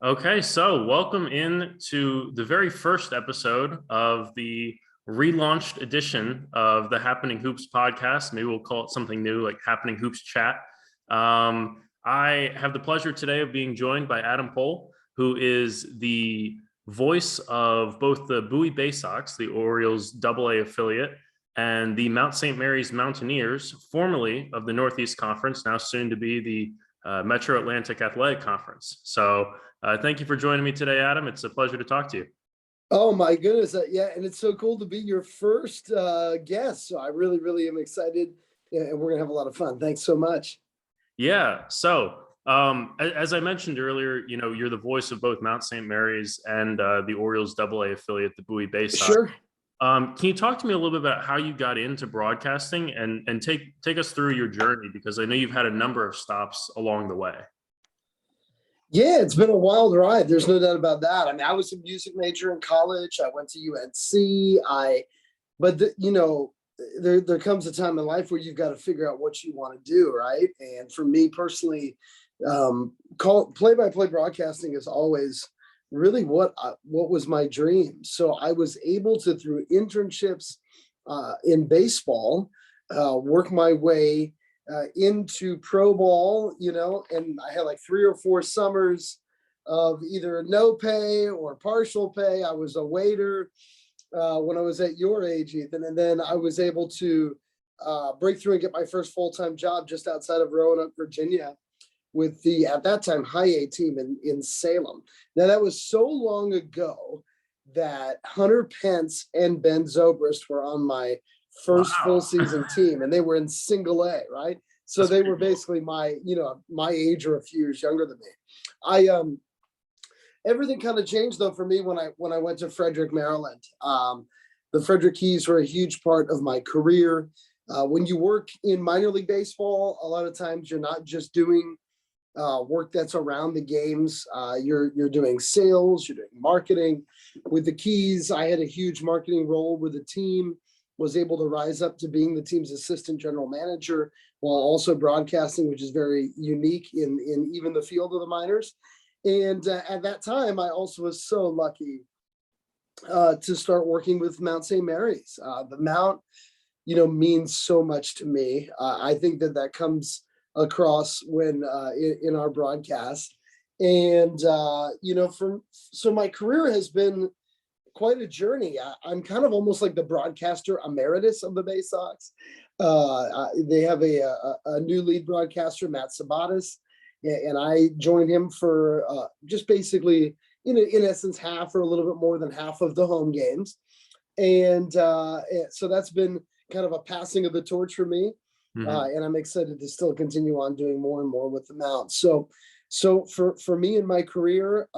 Okay, so welcome in to the very first episode of the relaunched edition of the Happening Hoops podcast. Maybe we'll call it something new, like Happening Hoops Chat. I have the pleasure today of being joined by Adam Pohl, who is the voice of both the Bowie Bay Sox, the Orioles AA affiliate, and the Mount St. Mary's Mountaineers, formerly of the Northeast Conference, now soon to be the Metro Atlantic Athletic Conference. So thank you for joining me today, Adam. It's a pleasure to talk to you. Oh my goodness. Yeah. And it's so cool to be your first guest. So I really am excited, and we're going to have a lot of fun. Thanks so much. Yeah. So as I mentioned earlier, you're the voice of both Mount St. Mary's and the Orioles AA affiliate, the Bowie Bay Sox. Sure. Can you talk to me a little bit about how you got into broadcasting and take us through your journey? Because I know you've had a number of stops along the way. Yeah, it's been a wild ride. There's no doubt about that. I mean, I was a music major in college. I went to UNC. There comes a time in life where you've got to figure out what you want to do, right? And for me personally, play-by-play broadcasting is always really what was my dream. So I was able to, through internships in baseball, work my way into pro ball, and I had like 3 or 4 summers of either no pay or partial pay. I was a waiter when I was at your age, Ethan, and then I was able to break through and get my first full-time job just outside of Roanoke, Virginia, with the, at that time, high A team in Salem. Now, that was so long ago that Hunter Pence and Ben Zobrist were on my first full season team, and they were in single A, right? So that's they were basically my age or a few years younger than me. Everything kind of changed though for me when I went to Frederick, Maryland. The Frederick Keys were a huge part of my career. When you work in minor league baseball, a lot of times you're not just doing work that's around the games. You're doing sales, you're doing marketing. With the Keys, I had a huge marketing role with the team, was able to rise up to being the team's assistant general manager while also broadcasting, which is very unique in even the field of the minors. And at that time, I also was so lucky to start working with Mount St. Mary's. The Mount, means so much to me. I think that comes across when in our broadcast. And, so my career has been quite a journey. I'm kind of almost like the broadcaster emeritus of the Bay Sox. They have a new lead broadcaster, Matt Sabatis, and I joined him for just basically, in essence, half or a little bit more than half of the home games. And so that's been kind of a passing of the torch for me. Mm-hmm. And I'm excited to still continue on doing more and more with the Mount. So for me in my career,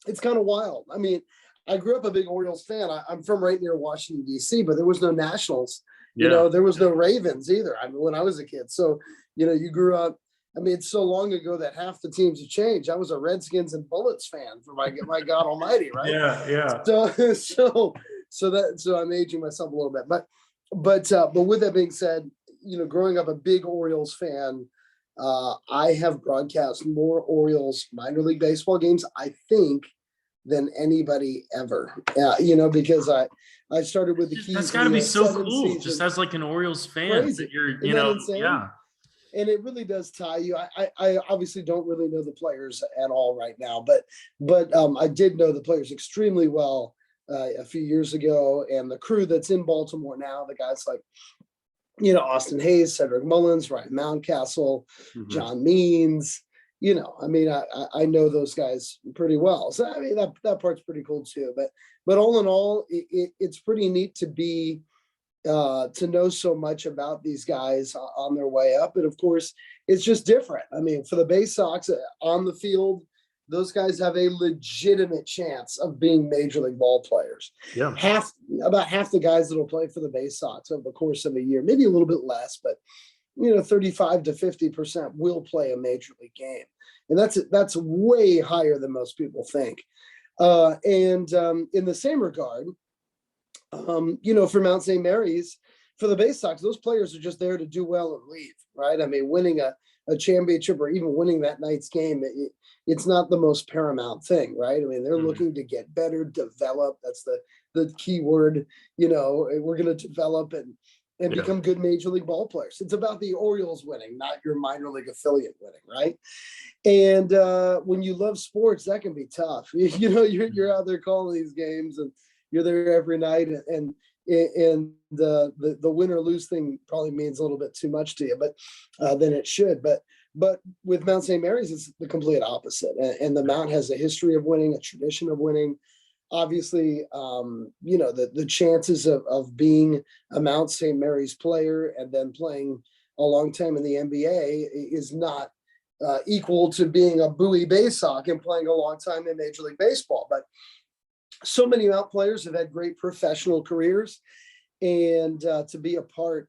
it's kind of wild. I mean, I grew up a big Orioles fan. I'm from right near Washington, D.C., but there was no Nationals. Yeah. There was no Ravens either. I mean, when I was a kid. So, you grew up. I mean, it's so long ago that half the teams have changed. I was a Redskins and Bullets fan for my God Almighty, right? Yeah. So I'm aging myself a little bit. But with that being said, growing up a big Orioles fan, I have broadcast more Orioles minor league baseball games, I think, than anybody ever, because I started with the Keys. That's got to be so cool, season. Just as like an Orioles fan. Crazy. That you're, yeah. And it really does tie you. I obviously don't really know the players at all right now, but I did know the players extremely well a few years ago, and the crew that's in Baltimore now, the guys like, Austin Hayes, Cedric Mullins, Ryan Mountcastle, mm-hmm. John Means. I know those guys pretty well. So, I mean, that part's pretty cool too. But all in all, it's pretty neat to be, to know so much about these guys on their way up. And of course, it's just different. I mean, for the Bay Sox on the field, those guys have a legitimate chance of being major league ball players. Yeah. About half the guys that will play for the Bay Sox over the course of a year, maybe a little bit less, but 35 to 50% will play a major league game. And that's way higher than most people think. In the same regard, for Mount St. Mary's, for the Bay Sox, those players are just there to do well and leave, right? I mean, winning a championship or even winning that night's game, it's not the most paramount thing, right? I mean, they're looking to get better, develop. That's the key word. We're going to develop and become good major league ball players. It's about the Orioles winning, not your minor league affiliate winning, right? And when you love sports, that can be tough. You're out there calling these games, and you're there every night, and the win or lose thing probably means a little bit too much to you, but than it should. But with Mount St. Mary's, it's the complete opposite. And the Mount has a history of winning, a tradition of winning. Obviously, the chances of being a Mount St. Mary's player and then playing a long time in the NBA is not equal to being a Bowie Baysock and playing a long time in Major League Baseball. But so many Mount players have had great professional careers, and to be a part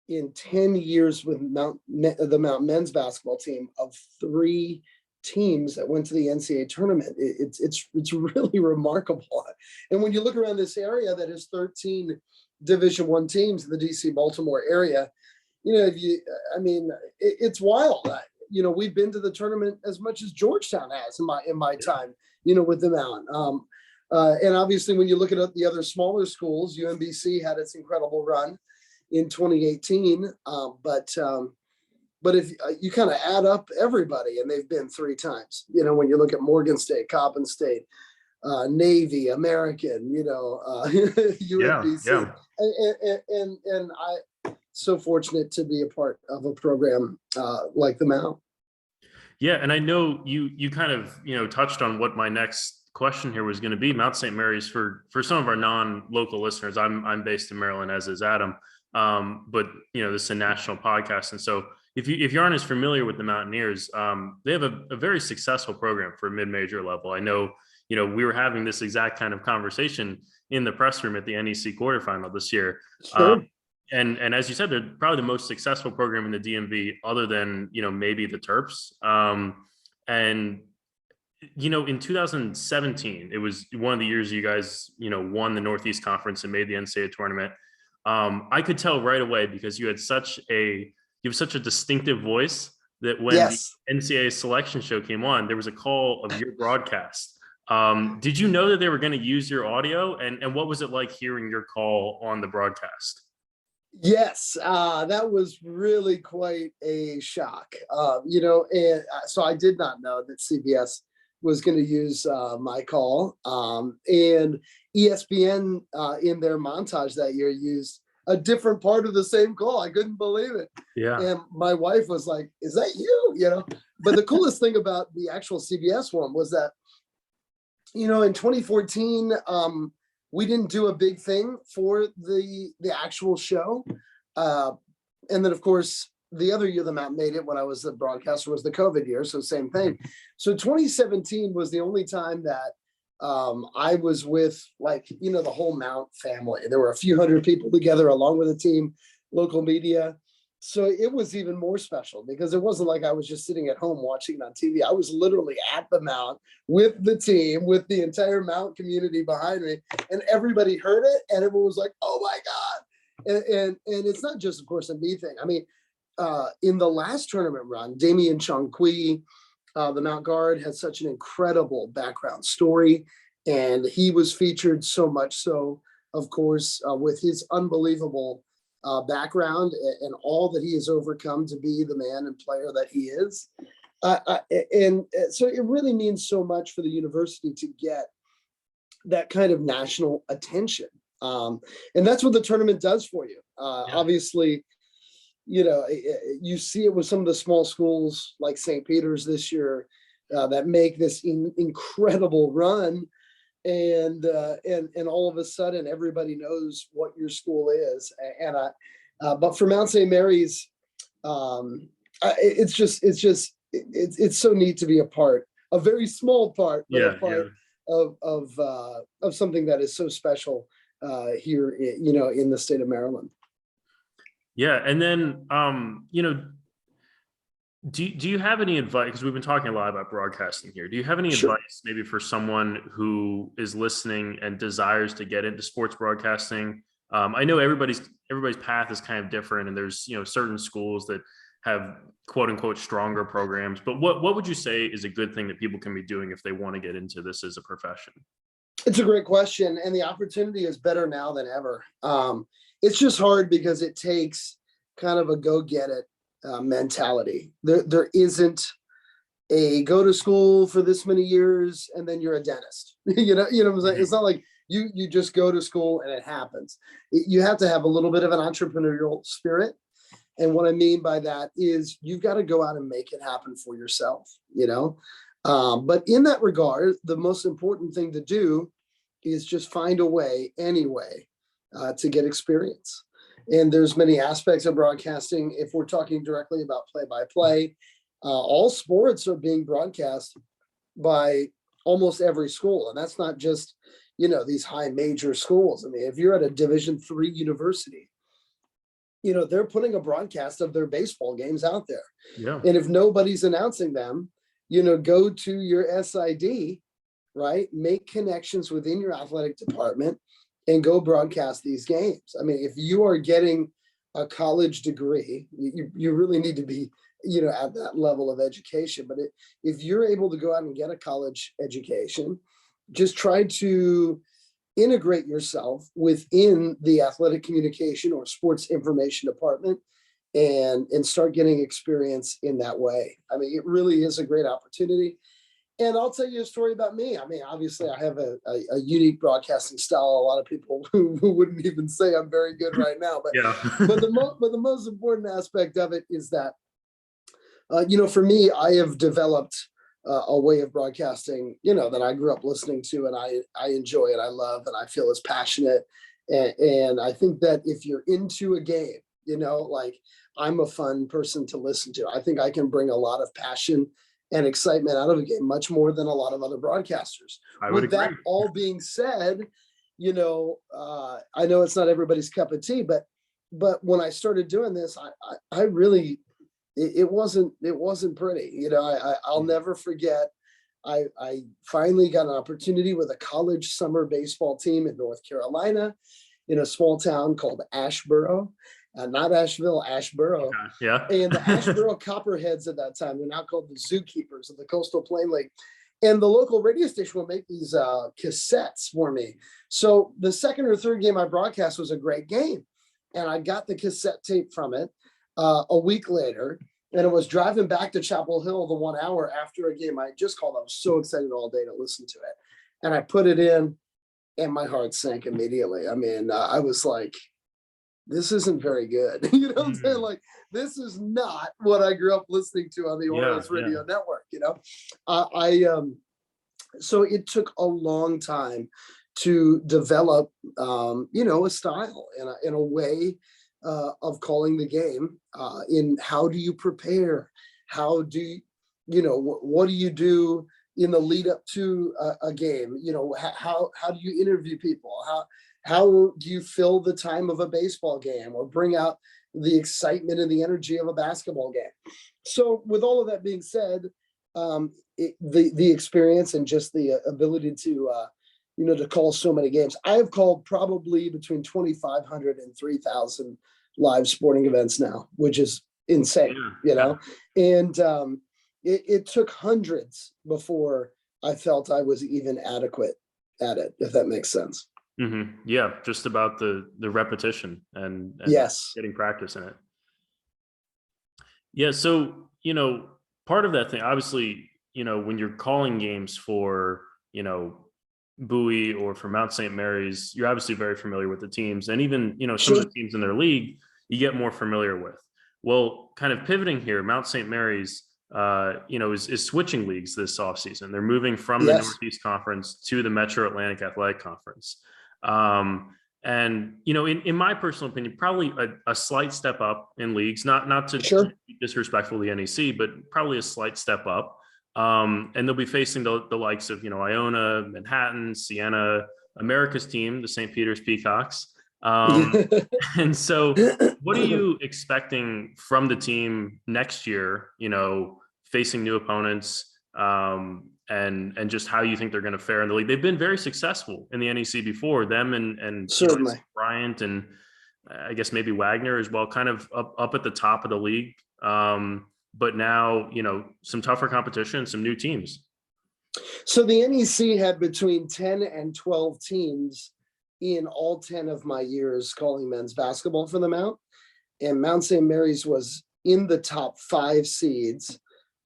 in 10 years with the Mount men's basketball team of 3 teams that went to the NCAA tournament, it's really remarkable. And when you look around this area that has 13 Division I teams in the DC Baltimore area, it's wild. We've been to the tournament as much as Georgetown has in my time, with the Mount. And obviously, when you look at the other smaller schools, UMBC had its incredible run in 2018. But if you kind of add up everybody, and they've been 3 times, when you look at Morgan State, Coppin State, Navy, American, UMBC, and I so fortunate to be a part of a program like the Mount. Yeah, and I know you kind of touched on what my next question here was going to be. Mount St. Mary's, for some of our non-local listeners, I'm based in Maryland, as is Adam, but this is a national podcast, and so if you aren't as familiar with the Mountaineers, they have a very successful program for mid-major level. I know we were having this exact kind of conversation in the press room at the NEC quarterfinal this year. Sure. And as you said, they're probably the most successful program in the DMV, other than maybe the Terps. And in 2017, it was one of the years you guys won the Northeast Conference and made the NCAA tournament. I could tell right away, because you have such a distinctive voice, that when the NCAA selection show came on, there was a call of your broadcast. Did you know that they were going to use your audio, and what was it like hearing your call on the broadcast? Yes, that was really quite a shock. And so I did not know that CBS was going to use my call. And ESPN in their montage that year used a different part of the same call. I couldn't believe it. Yeah. And my wife was like, "Is that you?" But the coolest thing about the actual CBS one was that, in 2014, we didn't do a big thing for the actual show. And then, of course, the other year the Mount made it, when I was the broadcaster, was the COVID year. So same thing. So 2017 was the only time that I was with, the whole Mount family. There were a few hundred people together along with a team, local media. So it was even more special, because it wasn't like I was just sitting at home watching it on TV. I was literally at the Mount with the team, with the entire Mount community behind me, and everybody heard it, and everyone was like, "Oh my God." And it's not just, of course, a me thing. I mean, in the last tournament run, Damian Chongqui, the Mount guard, had such an incredible background story, and he was featured so much so, of course, with his unbelievable background and all that he has overcome to be the man and player that he is. And so it really means so much for the university to get that kind of national attention. And that's what the tournament does for you. Obviously, you see it with some of the small schools like St. Peter's this year that make this incredible run. And all of a sudden everybody knows what your school is. But for Mount St. Mary's, it's so neat to be a part, a very small part, but a part of something that is so special here, in the state of Maryland. Yeah. And then, do you have any advice? Because we've been talking a lot about broadcasting here. Do you have any advice maybe for someone who is listening and desires to get into sports broadcasting? I know everybody's path is kind of different, and there's certain schools that have quote unquote stronger programs. But what would you say is a good thing that people can be doing if they want to get into this as a profession? It's a great question, and the opportunity is better now than ever. It's just hard because it takes kind of a go get it mentality. There isn't a go to school for this many years and then you're a dentist. You know what I'm saying? It's not like you just go to school and it happens. You have to have a little bit of an entrepreneurial spirit. And what I mean by that is you've got to go out and make it happen for yourself, But in that regard, the most important thing to do is just find a way, anyway, to get experience. And there's many aspects of broadcasting. If we're talking directly about play-by-play, all sports are being broadcast by almost every school. And that's not just, these high major schools. I mean, if you're at a Division III university, they're putting a broadcast of their baseball games out there. Yeah. And if nobody's announcing them, go to your SID, right? Make connections within your athletic department and go broadcast these games. I mean, if you are getting a college degree, you really need to be, at that level of education. But if you're able to go out and get a college education, just try to integrate yourself within the athletic communication or sports information department and start getting experience in that way. I mean, it really is a great opportunity. And I'll tell you a story about me. I mean, obviously I have a unique broadcasting style. A lot of people who wouldn't even say I'm very good right now, but yeah. but the most important aspect of it is that, for me, I have developed a way of broadcasting, that I grew up listening to, and I enjoy it. I love, and I feel is passionate. And I think that if you're into a game, like I'm a fun person to listen to. I think I can bring a lot of passion and excitement out of a game, much more than a lot of other broadcasters. I would agree. That all being said, I know it's not everybody's cup of tea, but when I started doing this, I really, it wasn't pretty. I'll never forget. I finally got an opportunity with a college summer baseball team in North Carolina, in a small town called Asheboro. Not Asheville, Asheboro. Okay. Yeah. And the Asheboro Copperheads at that time, they're now called the Zookeepers of the Coastal Plain League. And the local radio station would make these cassettes for me. So the second or third game I broadcast was a great game. And I got the cassette tape from it a week later. And it was driving back to Chapel Hill the 1 hour after a game I just called. I was so excited all day to listen to it. And I put it in and my heart sank immediately. I mean, I was like, this isn't very good. You know what I'm saying? Like, this is not what I grew up listening to on the Orioles radio network, so it took a long time to develop, a style in a way of calling the game, in how do you prepare? How do what do you do in the lead up to a game? How do you interview people? How do you fill the time of a baseball game or bring out the excitement and the energy of a basketball game? So with all of that being said, the experience and just the ability to, to call so many games. I have called probably between 2,500 and 3,000 live sporting events now, which is insane, and it took hundreds before I felt I was even adequate at it, if that makes sense. Mm-hmm. Yeah, just about the repetition and yes, getting practice in it. Yeah, so part of that thing, obviously, when you're calling games for Bowie or for Mount St. Mary's, you're obviously very familiar with the teams, and even some of the teams in their league you get more familiar with. Well, kind of pivoting here, Mount St. Mary's, is switching leagues this offseason. They're moving from the Northeast Conference to the Metro Atlantic Athletic Conference. And in my personal opinion, probably a slight step up in leagues, not to be disrespectful to the NEC, but probably a slight step up. And they'll be facing the likes of Iona, Manhattan, Siena, America's team, the St. Peter's Peacocks. And so what are you expecting from the team next year, facing new opponents, and just how you think they're going to fare in the league? They've been very successful in the NEC before, them and certainly Bryant and I guess maybe Wagner as well, kind of up at the top of the league. But now, some tougher competition, some new teams. So the NEC had between 10 and 12 teams in all 10 of my years calling men's basketball for the Mount. And Mount St. Mary's was in the top 5 seeds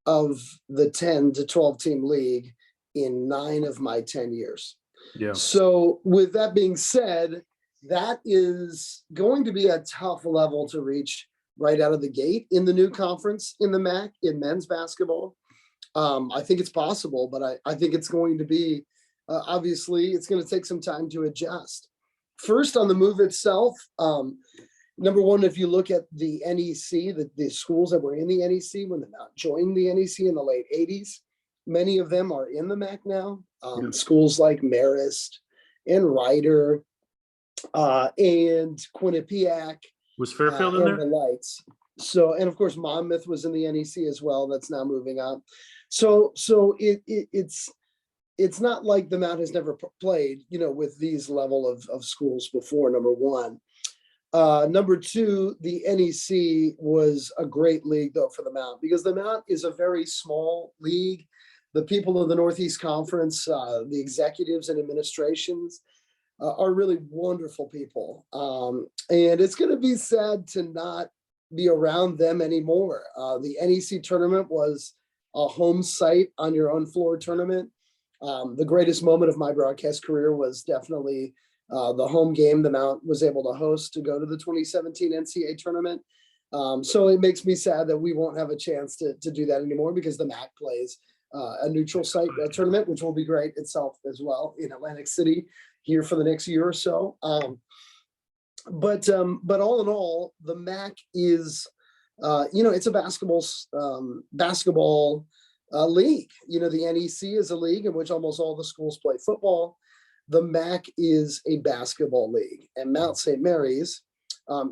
of the 10 to 12 team league in 9 of my 10 years. Yeah. So with that being said, that is going to be a tough level to reach right out of the gate in the new conference in the MAAC in men's basketball. I think it's possible, but I think it's going to be, obviously, it's going to take some time to adjust. First, on the move itself, number one, if you look at the NEC, the schools that were in the NEC when the Mount joined the NEC in the late 80s, many of them are in the MAAC now. Schools like Marist and Ryder and Quinnipiac. Was Fairfield in there? The Lights. So, and of course, Monmouth was in the NEC as well. That's now moving up. So it's not like the Mount has never played, with these level of schools before, number one. Number two, the NEC was a great league, though, for the Mount, because the Mount is a very small league. The people of the Northeast Conference, the executives and administrations are really wonderful people. And it's going to be sad to not be around them anymore. The NEC tournament was a home site on your own floor tournament. The greatest moment of my broadcast career was definitely the home game the Mount was able to host to go to the 2017 NCAA tournament. So it makes me sad that we won't have a chance to do that anymore, because the MAAC plays a neutral site tournament, which will be great itself as well in Atlantic City here for the next year or so. But all in all, the MAAC is, it's a basketball league. The NEC is a league in which almost all the schools play football. The MAAC is a basketball league, and Mount St. Mary's,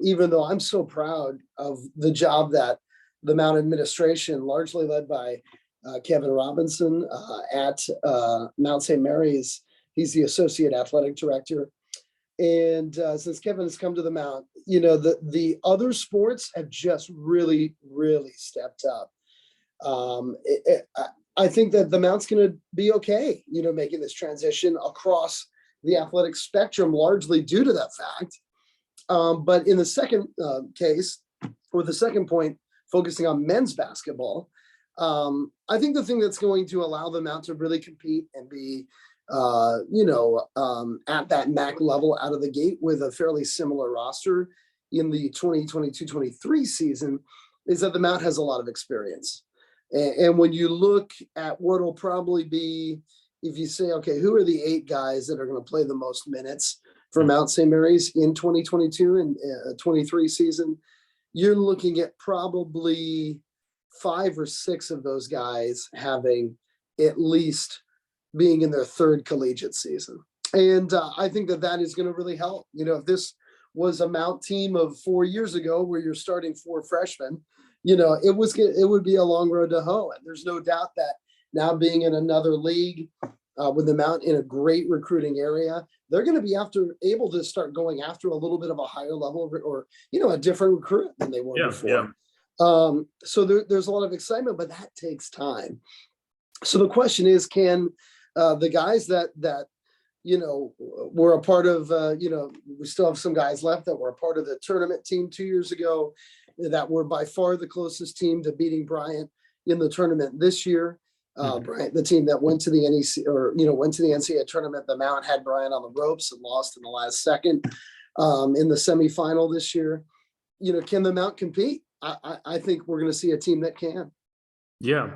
even though I'm so proud of the job that the Mount administration, largely led by Kevin Robinson at Mount St. Mary's, he's the associate athletic director. And since Kevin has come to the Mount, the other sports have just really, really stepped up. I think that the Mount's going to be okay, making this transition across the athletic spectrum, largely due to that fact. But in the second case, or the second point, focusing on men's basketball, I think the thing that's going to allow the Mount to really compete and be at that MAAC level out of the gate with a fairly similar roster in the 2022-23 season is that the Mount has a lot of experience. And when you look at what will probably be, if you say, okay, who are the 8 guys that are going to play the most minutes for Mount St. Mary's in 2022 and 23 season, you're looking at probably 5 or 6 of those guys having at least being in their 3rd collegiate season. And I think that is going to really help. If this was a Mount team of 4 years ago where you're starting 4 freshmen, it would be a long road to hoe. And there's no doubt that now being in another league with the Mount in a great recruiting area, they're going to be able to start going after a little bit of a higher level or a different recruit than they were before. Yeah. So there's a lot of excitement, but that takes time. So the question is, can the guys that were a part of, we still have some guys left that were a part of the tournament team 2 years ago that were by far the closest team to beating Bryant in the tournament this year. Bryant, the team that went to the NEC went to the NCAA tournament, the Mount had Bryant on the ropes and lost in the last second in the semifinal this year. Can the Mount compete? I think we're going to see a team that can. Yeah.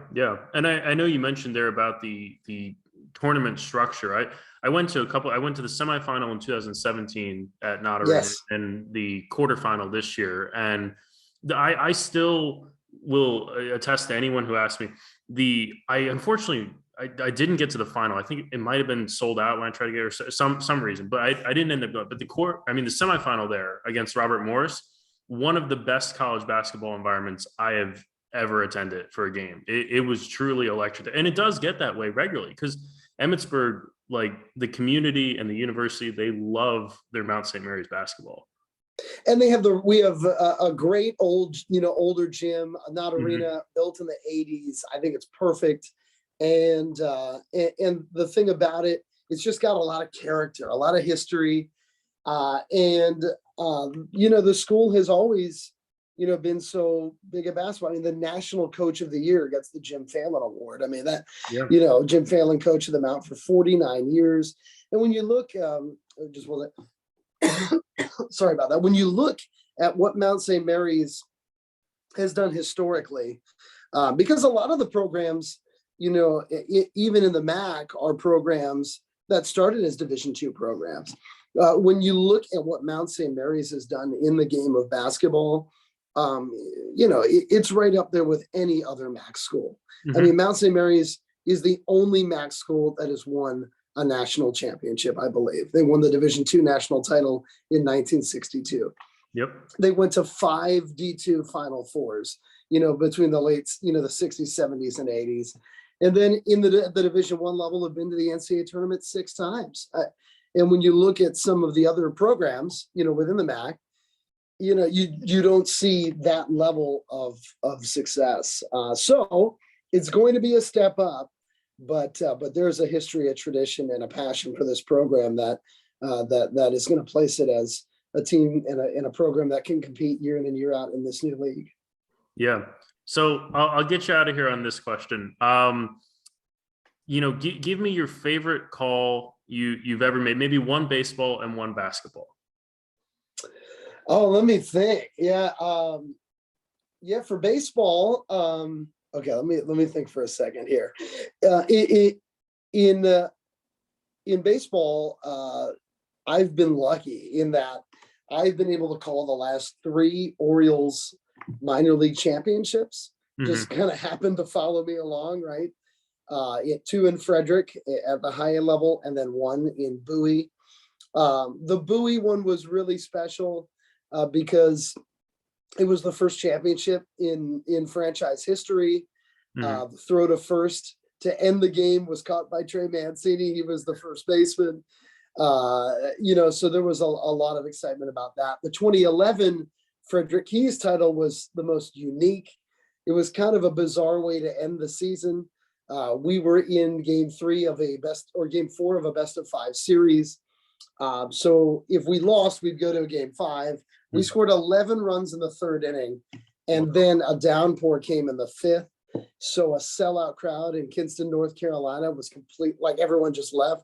And I know you mentioned there about the tournament structure. I went to the semifinal in 2017 at Notre Dame and the quarterfinal this year. And I still will attest to anyone who asks me. Unfortunately, I didn't get to the final. I think it might have been sold out when I tried to get her some reason, but I didn't end up going. But the semifinal there against Robert Morris, one of the best college basketball environments I have ever attended for a game. It was truly electric. And it does get that way regularly because Emmitsburg, like the community and the university, they love their Mount St. Mary's basketball. And we have a great older gym, not arena, built in the 80s. I think it's perfect. And the thing about it, it's just got a lot of character, a lot of history. The school has always, been so big at basketball. I mean, the national coach of the year gets the Jim Fallon Award. I mean, Jim Fallon, coach of the Mount for 49 years. And when you look, sorry about that. When you look at what Mount St. Mary's has done historically, because a lot of the programs, even in the MAAC, are programs that started as Division II programs. When you look at what Mount St. Mary's has done in the game of basketball, it's right up there with any other MAAC school. I mean, Mount St. Mary's is the only MAAC school that has won a national championship, I believe. They won the Division II national title in 1962. Yep. They went to 5 D2 Final Fours, between the late, the 60s, 70s, and 80s. And then in the Division I level, have been to the NCAA tournament 6 times. And when you look at some of the other programs, within the MAAC, you don't see that level of success. So it's going to be a step up, but there's a history, a tradition, and a passion for this program that is going to place it as a team in a program that can compete year in and year out in this new league. Yeah. So I'll get you out of here on this question. Give me your favorite call you've ever made, maybe one baseball and one basketball. Oh, let me think. Yeah. For baseball. Okay. Let me think for a second here. In baseball, I've been lucky in that I've been able to call the last 3 Orioles minor league championships. Just kind of happened to follow me along, right? 2 in Frederick at the high end level, and then 1 in Bowie. The Bowie one was really special because it was the first championship in franchise history. The throw to first to end the game was caught by Trey Mancini. He was the first baseman. So there was a lot of excitement about that. The 2011 Frederick Keys title was the most unique. It was kind of a bizarre way to end the season. We were in game 4 of a best of 5 series. So if we lost, we'd go to game 5. We scored 11 runs in the 3rd inning, and then a downpour came in the 5th. So a sellout crowd in Kinston, North Carolina was complete. Like, everyone just left,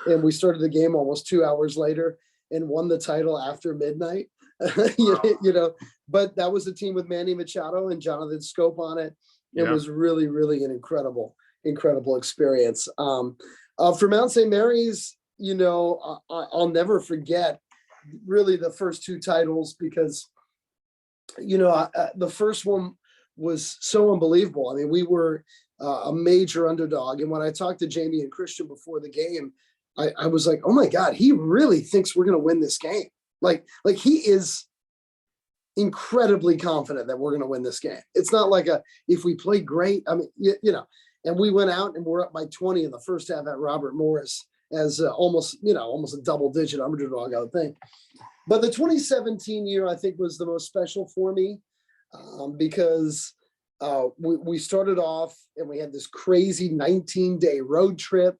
and we started the game almost 2 hours later and won the title after midnight. But that was a team with Manny Machado and Jonathan Scope on it. It was really, really an incredible experience. For Mount St. Mary's, I'll never forget really the first 2 titles because, the first one was so unbelievable. I mean, we were a major underdog. And when I talked to Jamie and Christian before the game, I was like, oh my God, he really thinks we're going to win this game. Like he is incredibly confident that we're going to win this game. It's not like if we play great, I mean, and we went out and we're up by 20 in the first half at Robert Morris as almost a double-digit underdog, I would think. But the 2017 year, I think, was the most special for me because we started off and we had this crazy 19-day road trip.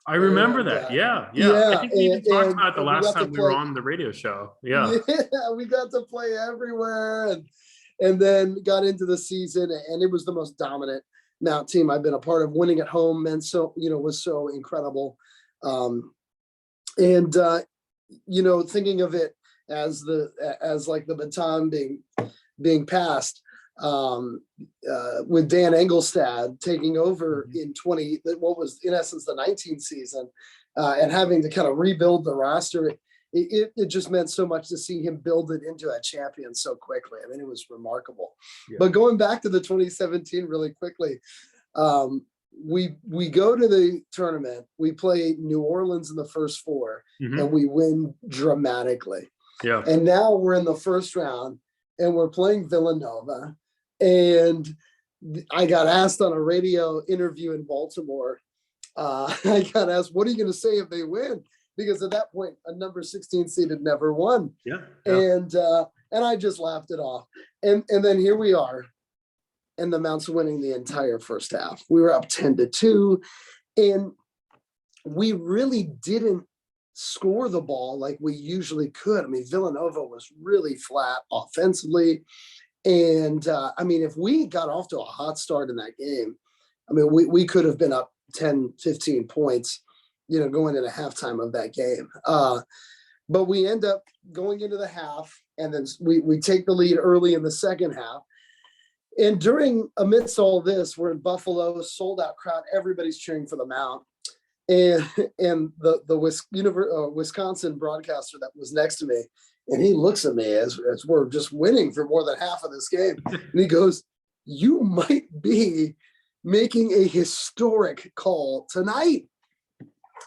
I remember that. Yeah. I think we even talked about it the last time we were on the radio show. Yeah, we got to play everywhere and then got into the season, and it was the most dominant Mount team I've been a part of. Winning at home meant was so incredible. Thinking of it as like the baton being passed, with Dan Engelstad taking over in what was in essence the 19th season, and having to kind of rebuild the roster. It just meant so much to see him build it into a champion so quickly. I mean, it was remarkable. Yeah. But going back to the 2017 really quickly, we go to the tournament, we play New Orleans in the first 4, and we win dramatically. Yeah. And now we're in the first round and we're playing Villanova. And I got asked on a radio interview in Baltimore, I got asked, what are you going to say if they win? because at that point, a number 16 seed had never won. Yeah. And I just laughed it off. And then here we are, and the Mounts winning the entire first half. We were up 10-2, and we really didn't score the ball like we usually could. I mean, Villanova was really flat offensively. And I mean, if we got off to a hot start in that game, I mean, we could have been up 10, 15 points, going into halftime of that game. But we end up going into the half, and then we take the lead early in the second half. And amidst all this, we're in Buffalo, sold out crowd, everybody's cheering for the Mount. And the Wisconsin broadcaster that was next to me, and he looks at me as we're just winning for more than half of this game. And he goes, "You might be making a historic call tonight."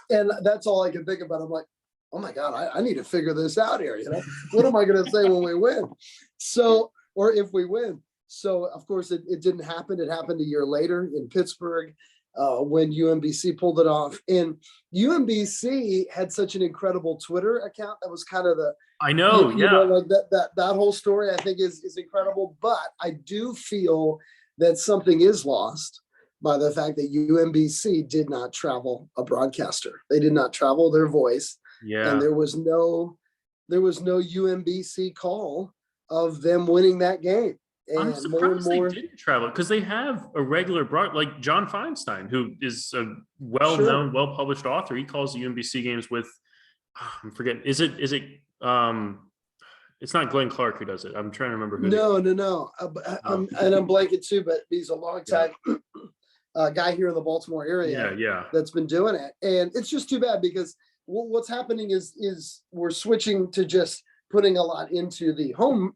And that's all I can think about. I'm like, oh my God, I need to figure this out here. What am I going to say when we win? Or if we win. So of course it didn't happen. It happened a year later in Pittsburgh. When UMBC pulled it off. And UMBC had such an incredible Twitter account. That was kind of I know, like that whole story, I think is incredible. But I do feel that something is lost by the fact that UMBC did not travel a broadcaster. They did not travel their voice. Yeah. And there was no UMBC call of them winning that game. And I'm surprised they didn't travel, because they have a regular like John Feinstein, who is a well-known, well-published author. He calls the UMBC games with, I'm forgetting. Is it? It's not Glenn Clark who does it. I'm trying to remember who. No. I'm blanking too, but he's a long time guy here in the Baltimore area. Yeah. That's been doing it, and it's just too bad because what's happening is we're switching to just putting a lot into the home,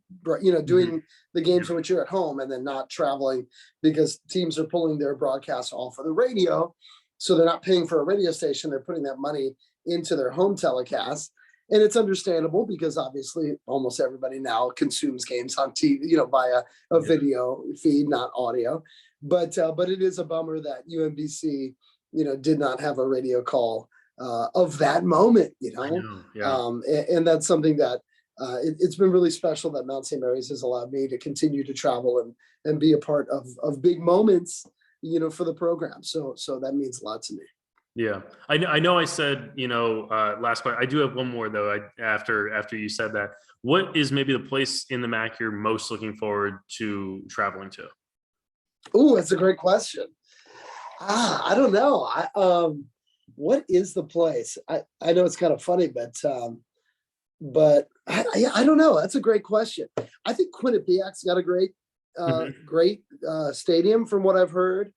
doing the games in which you're at home, and then not traveling, because teams are pulling their broadcasts off of the radio. So they're not paying for a radio station. They're putting that money into their home telecast. And it's understandable because obviously almost everybody now consumes games on TV, via a video feed, not audio. But it is a bummer that UMBC, did not have a radio call of that moment, I know, yeah. And that's something that it's been really special that Mount St. Mary's has allowed me to continue to travel and be a part of big moments, for the program. So that means a lot to me. Yeah, I know I said, last part. I do have one more though. After you said that, what is maybe the place in the MAAC you're most looking forward to traveling to? Oh, that's a great question. I don't know. What is the place? I know it's kind of funny, but I don't know. That's a great question. I think Quinnipiac's got a great stadium from what I've heard.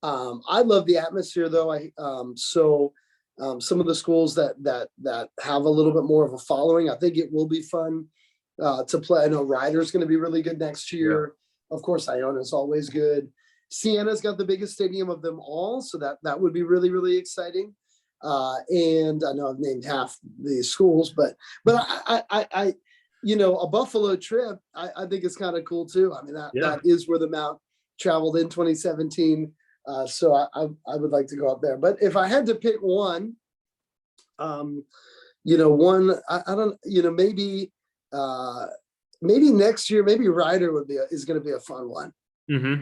I love the atmosphere though. Some of the schools that have a little bit more of a following, I think it will be fun to play. I know Ryder's going to be really good next year. Yeah. Of course, Iona's always good. Sienna's got the biggest stadium of them all, so that would be really, really exciting. And I know I've named half the schools, but I a Buffalo trip, I think is kind of cool too. I mean, that is where the Mount traveled in 2017. So I would like to go up there. But if I had to pick one, maybe next year, maybe Ryder is going to be a fun one. Mm-hmm.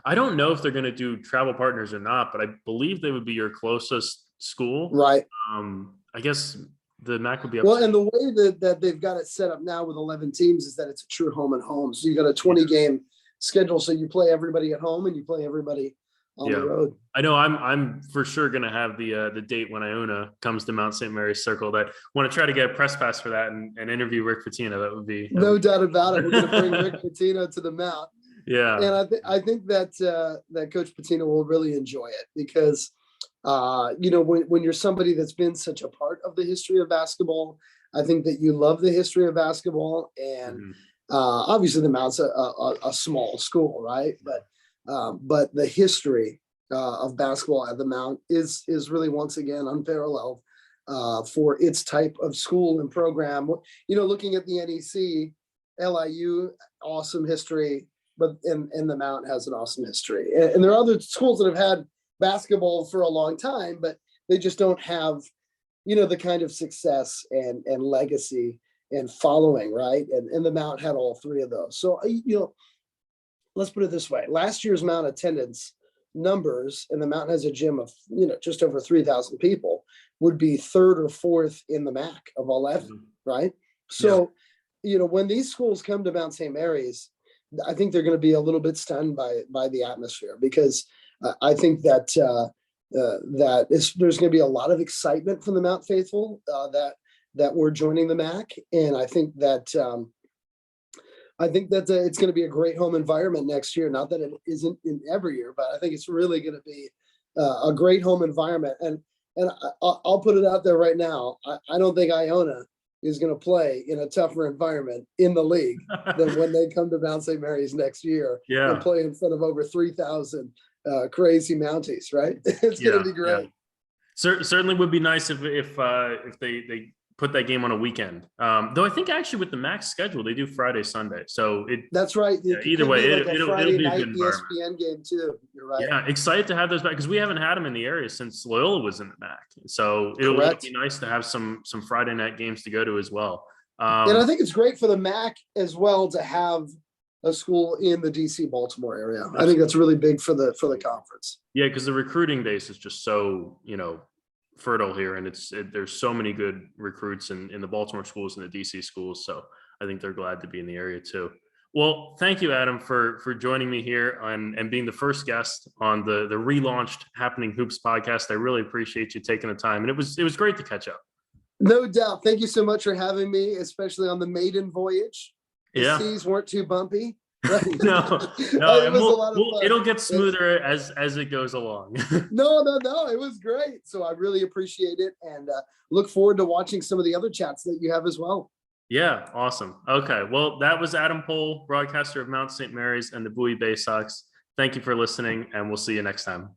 I don't know if they're going to do travel partners or not, but I believe they would be your closest school. Right. I guess the MAAC would be up. Well, and the way that they've got it set up now with 11 teams is that it's a true home and home. So you got a 20 game schedule. So you play everybody at home and you play everybody on the road. I know I'm for sure going to have the date when Iona comes to Mount St. Mary's Circle. That want to try to get a press pass for that and interview Rick Pitino. That would be no doubt about it. We're going to bring Rick Pitino to the Mount. Yeah, and I think that Coach Pitino will really enjoy it because when you're somebody that's been such a part of the history of basketball, I think that you love the history of basketball, and obviously the Mount's a small school, right? But the history of basketball at the Mount is really once again unparalleled for its type of school and program. Looking at the NEC, LIU, awesome history. But and the Mount has an awesome history, and there are other schools that have had basketball for a long time, but they just don't have the kind of success and legacy and following, right? And the Mount had all three of those. So, let's put it this way. Last year's Mount attendance numbers, and the Mount has a gym of, just over 3,000 people, would be third or fourth in the MAAC of 11, right? So, when these schools come to Mount St. Mary's, I think they're going to be a little bit stunned by the atmosphere, because I think that there's going to be a lot of excitement from the Mount faithful that we're joining the MAAC, and I think that it's going to be a great home environment next year. Not that it isn't in every year, but I think it's really going to be a great home environment. And I'll put it out there right now. I don't think Iona is going to play in a tougher environment in the league than when they come to Mount St. Mary's next year and play in front of over 3,000 crazy Mounties, right? It's going to be great. Certainly would be nice if they put that game on a weekend. Though I think actually with the MAAC schedule, they do Friday, Sunday. So that's right. Either way, it'll be a good environment. ESPN game too. You're right. Yeah, excited to have those back, because we haven't had them in the area since Loyola was in the MAAC. So it'll be nice to have some Friday night games to go to as well. And I think it's great for the MAAC as well to have a school in the DC Baltimore area. Absolutely. I think that's really big for the conference. Yeah, because the recruiting base is just so fertile here, and there's so many good recruits in the Baltimore schools and the DC schools. So I think they're glad to be in the area too. Well, thank you, Adam, for joining me here and being the first guest on the relaunched Happening Hoops podcast. I really appreciate you taking the time, and it was great to catch up. No doubt. Thank you so much for having me, especially on the maiden voyage. The seas weren't too bumpy. Right? No, it was a lot of fun. It'll get smoother as it goes along. No, it was great. So I really appreciate it, and look forward to watching some of the other chats that you have as well. Yeah, awesome. Okay, well, that was Adam Pohl, broadcaster of Mount St. Mary's and the Bowie Bay Sox. Thank you for listening, and we'll see you next time.